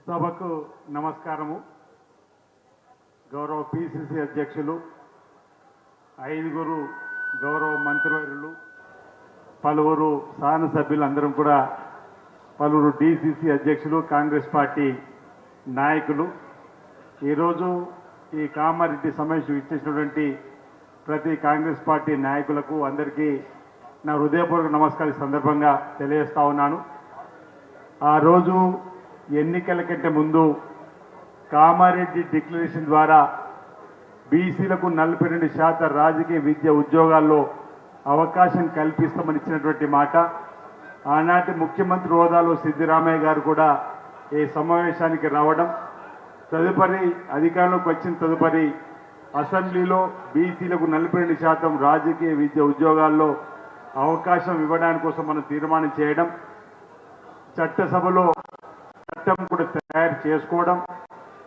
సభకు నమస్కారము. గౌరవ పిసిసి అధ్యక్షులు, 5 గౌరవ మంత్రివర్యులు, పలువురు శాసనసభ్యులందరం కూడా, పలువురు డిసిసి అధ్యక్షులు, కాంగ్రెస్ పార్టీ నాయకులు, ఈరోజు ఈ కామారెడ్డి సమావేశం ఇచ్చేసినటువంటి ప్రతి కాంగ్రెస్ పార్టీ నాయకులకు అందరికీ నా హృదయపూర్వక నమస్కారం ఈ సందర్భంగా తెలియజేస్తా ఉన్నాను. ఆ రోజు ఎన్నికల కంటే ముందు కామారెడ్డి డిక్లరేషన్ ద్వారా బీసీలకు 42% రాజకీయ విద్య ఉద్యోగాల్లో అవకాశం కల్పిస్తామని ఇచ్చినటువంటి మాట, ఆనాటి ముఖ్యమంత్రి హోదాలో సిద్దిరామయ్య గారు కూడా ఈ సమావేశానికి రావడం, తదుపరి అధికారంలోకి వచ్చిన తదుపరి అసెంబ్లీలో బీసీలకు 42% రాజకీయ విద్య ఉద్యోగాల్లో అవకాశం ఇవ్వడానికి కోసం మనం తీర్మానం చేయడం, చట్టసభలో చట్టం కూడా తయారు చేసుకోవడం,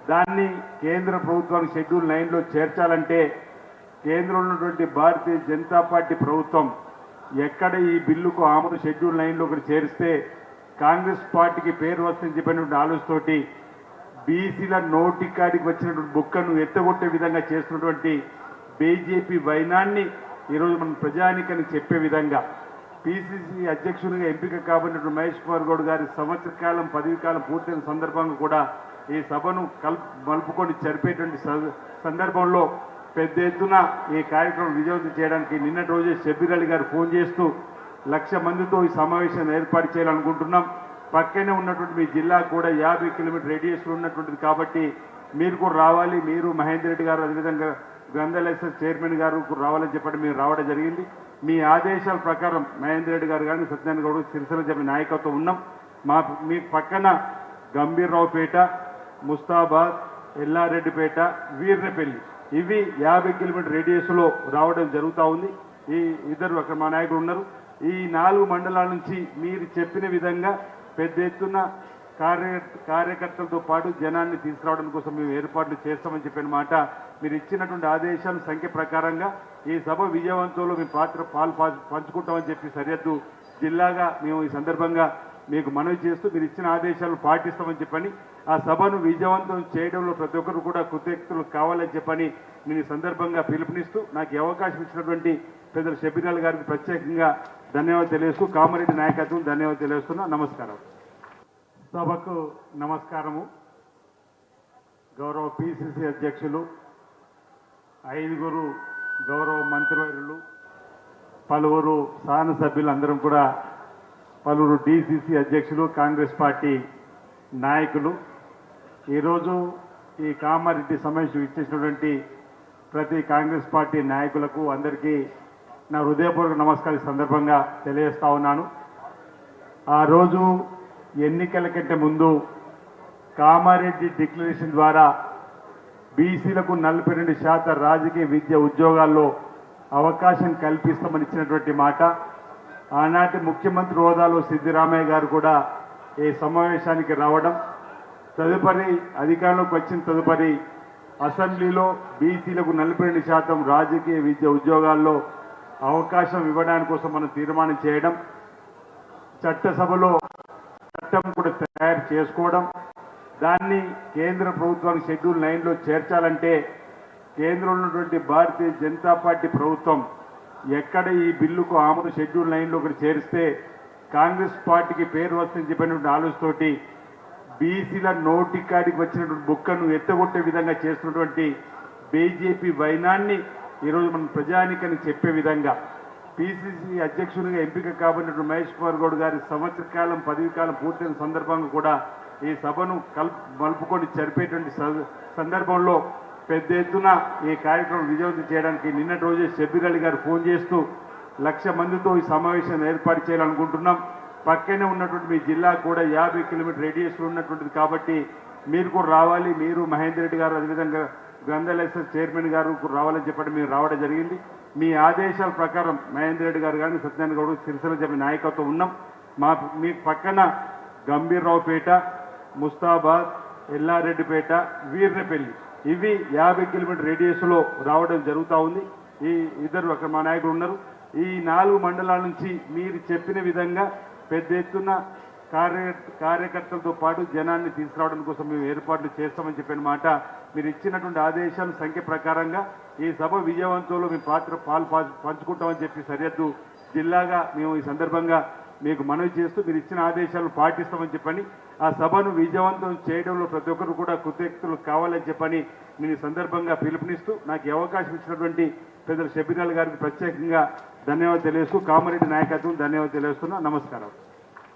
దాన్ని కేంద్ర ప్రభుత్వానికి షెడ్యూల్ 9లో చేర్చాలంటే కేంద్రంలో ఉన్నటువంటి భారతీయ జనతా పార్టీ ప్రభుత్వం ఎక్కడ ఈ బిల్లుకు ఆమోదు షెడ్యూల్ 9లో ఒకటి చేరిస్తే కాంగ్రెస్ పార్టీకి పేరు వస్తుందని చెప్పినటువంటి ఆలోచనతోటి బీసీల నోటికాడికి వచ్చినటువంటి బుక్కను ఎత్తగొట్టే విధంగా చేస్తున్నటువంటి బీజేపీ వైనాన్ని ఈరోజు మనం ప్రజానికానికి చెప్పే విధంగా పిసిసి అధ్యక్షునిగా ఎంపిక కాబడినటువంటి మహేష్ కుమార్ గౌడ్ గారి సంవత్సర కాలం పదవి కాలం పూర్తయిన సందర్భంగా కూడా ఈ సభను మలుపుకొని జరిపేటువంటి సందర్భంలో పెద్ద ఎత్తున ఈ కార్యక్రమం విజయవంతం చేయడానికి నిన్నటి రోజే షబ్బీర్ అలీ గారు ఫోన్ చేస్తూ 1,00,000 మందితో ఈ సమావేశాన్ని ఏర్పాటు చేయాలనుకుంటున్నాం. పక్కనే ఉన్నటువంటి మీ జిల్లా కూడా 50 కిలోమీటర్ రేడియస్లో ఉన్నటువంటిది కాబట్టి మీరు కూడా రావాలి, మీరు మహేందర్ రెడ్డి గారు అదేవిధంగా గ్రంథాలయ చైర్మన్ గారు రావాలని చెప్పడం మీరు రావడం జరిగింది. మీ ఆదేశాల ప్రకారం మహేందర్ రెడ్డి గారు కానీ సత్యనారాయణ గౌడ్ సిరిసిల్ల చెప్పి నాయకత్వం ఉన్నాం. మీ పక్కన గంభీర్రావుపేట, ముస్తాబాద్, ఎల్లారెడ్డిపేట, వీర్నపల్లి ఇవి 50 కిలోమీటర్ రేడియస్లో రావడం జరుగుతూ ఉంది. ఈ ఇద్దరు అక్కడ మా నాయకులు ఉన్నారు. ఈ 4 మండలాల నుంచి మీరు చెప్పిన విధంగా పెద్ద ఎత్తున కార్యకర్తలతో పాటు జనాన్ని తీసుకురావడం కోసం మేము ఏర్పాట్లు చేస్తామని చెప్పిన మాట, మీరు ఇచ్చినటువంటి ఆదేశాల సంఖ్య ప్రకారంగా ఈ సభ విజయవంతంలో మీ పాలు పంచుకుంటామని చెప్పి సరిహద్దు జిల్లాగా మేము ఈ సందర్భంగా మీకు మనవి చేస్తూ మీరు ఇచ్చిన ఆదేశాలు పాటిస్తామని చెప్పని, ఆ సభను విజయవంతం చేయడంలో ప్రతి ఒక్కరు కూడా కృతజ్ఞతలు కావాలని చెప్పని నేను ఈ సందర్భంగా పిలుపునిస్తూ నాకు ఈ అవకాశం ఇచ్చినటువంటి పెద్దలు షబ్బీర్ అలీ గారికి ప్రత్యేకంగా ధన్యవాదాలు తెలియజేస్తూ కామారెడ్డి నాయకత్వం ధన్యవాదాలు తెలియజేస్తున్నా. నమస్కారం. సభకు నమస్కారము. గౌరవ పిసిసి అధ్యక్షులు, 5 గౌరవ మంత్రివర్యులు, పలువురు శాసనసభ్యులందరం కూడా, పలువురు డిసిసి అధ్యక్షులు, కాంగ్రెస్ పార్టీ నాయకులు, ఈరోజు ఈ కామారెడ్డి సమావేశం ఇచ్చేసినటువంటి ప్రతి కాంగ్రెస్ పార్టీ నాయకులకు అందరికీ నా హృదయపూర్వక నమస్కారం ఈ సందర్భంగా తెలియజేస్తా ఉన్నాను. ఆ రోజు ఎన్నికల కంటే ముందు కామారెడ్డి డిక్లరేషన్ ద్వారా బీసీలకు 42% రాజకీయ విద్య ఉద్యోగాల్లో అవకాశం కల్పిస్తామని ఇచ్చినటువంటి మాట, ఆనాటి ముఖ్యమంత్రి హోదాలో సిద్దిరామయ్య గారు కూడా ఈ సమావేశానికి రావడం, తదుపరి అధికారంలోకి వచ్చిన తదుపరి అసెంబ్లీలో బీసీలకు 42% రాజకీయ విద్య ఉద్యోగాల్లో అవకాశం ఇవ్వడానికి కోసం మనం తీర్మానం చేయడం, చట్టసభలో చట్టం కూడా తయారు చేసుకోవడం, దాన్ని కేంద్ర ప్రభుత్వానికి షెడ్యూల్ 9లో చేర్చాలంటే కేంద్రంలో ఉన్నటువంటి భారతీయ జనతా పార్టీ ప్రభుత్వం ఎక్కడ ఈ బిల్లుకు ఆమోదు షెడ్యూల్ 9లో ఒకటి చేరిస్తే కాంగ్రెస్ పార్టీకి పేరు వస్తుందని చెప్పినటువంటి ఆలోచనతోటి బీసీల నోటికాడికి వచ్చినటువంటి బుక్కను ఎత్తగొట్టే విధంగా చేస్తున్నటువంటి బీజేపీ వైనాన్ని ఈరోజు మనం ప్రజానికానికి చెప్పే విధంగా పిసిసి అధ్యక్షునిగా ఎంపిక కాబడినటువంటి మహేష్ కుమార్ గౌడ్ గారి సంవత్సర కాలం పదవి కాలం పూర్తయిన సందర్భంగా కూడా ఈ సభను మలుపుకొని జరిపేటువంటి సందర్భంలో పెద్ద ఎత్తున ఈ కార్యక్రమం విజయవంతం చేయడానికి నిన్నటి రోజే షబ్బీర్ అలీ గారు ఫోన్ చేస్తూ 1,00,000 మందితో ఈ సమావేశాన్ని ఏర్పాటు చేయాలనుకుంటున్నాం. పక్కనే ఉన్నటువంటి మీ జిల్లా కూడా 50 కిలోమీటర్ రేడియస్లో ఉన్నటువంటిది కాబట్టి మీరు కూడా రావాలి, మీరు మహేందర్ రెడ్డి గారు అదేవిధంగా గ్రంథాలయ చైర్మన్ గారు రావాలని చెప్పడం మీరు రావడం జరిగింది. మీ ఆదేశాల ప్రకారం మహేందర్ రెడ్డి గారు కానీ సత్యనారాయణ గౌడ్ సిరిసిల్ల చెప్పి నాయకత్వం ఉన్నాం. మీ పక్కన గంభీర్రావుపేట, ముస్తాబాద్, ఎల్లారెడ్డిపేట, వీర్నపల్లి ఇవి 50 కిలోమీటర్ రేడియస్లో రావడం జరుగుతూ ఉంది. ఈ ఇద్దరు అక్కడ మా నాయకులు ఉన్నారు. ఈ 4 మండలాల నుంచి మీరు చెప్పిన విధంగా పెద్ద ఎత్తున కార్యకర్తలతో పాటు జనాన్ని తీసుకురావడం కోసం మేము ఏర్పాట్లు చేస్తామని చెప్పిన మాట మీరు ఇచ్చినటువంటి ఆదేశాల సంఖ్య ప్రకారంగా ఈ సభ విజయవంతంలో మీ పాలు పంచుకుంటామని చెప్పి సరిహద్దు జిల్లాగా మేము ఈ సందర్భంగా మీకు మనవి చేస్తూ మీరు ఇచ్చిన ఆదేశాలను పాటిస్తామని చెప్పని ఆ సభను విజయవంతం చేయడంలో ప్రతి ఒక్కరు కూడా కృతజ్ఞతలు కావాలని చెప్పని నేను ఈ సందర్భంగా పిలుపునిస్తూ నాకు ఈ అవకాశం ఇచ్చినటువంటి పెద్దలు షబీర్ అలీ గారికి ప్రత్యేకంగా ధన్యవాదాలు తెలియజేస్తూ కామారెడ్డి నాయకత్వం ధన్యవాదాలు తెలియజేస్తున్నా. నమస్కారం.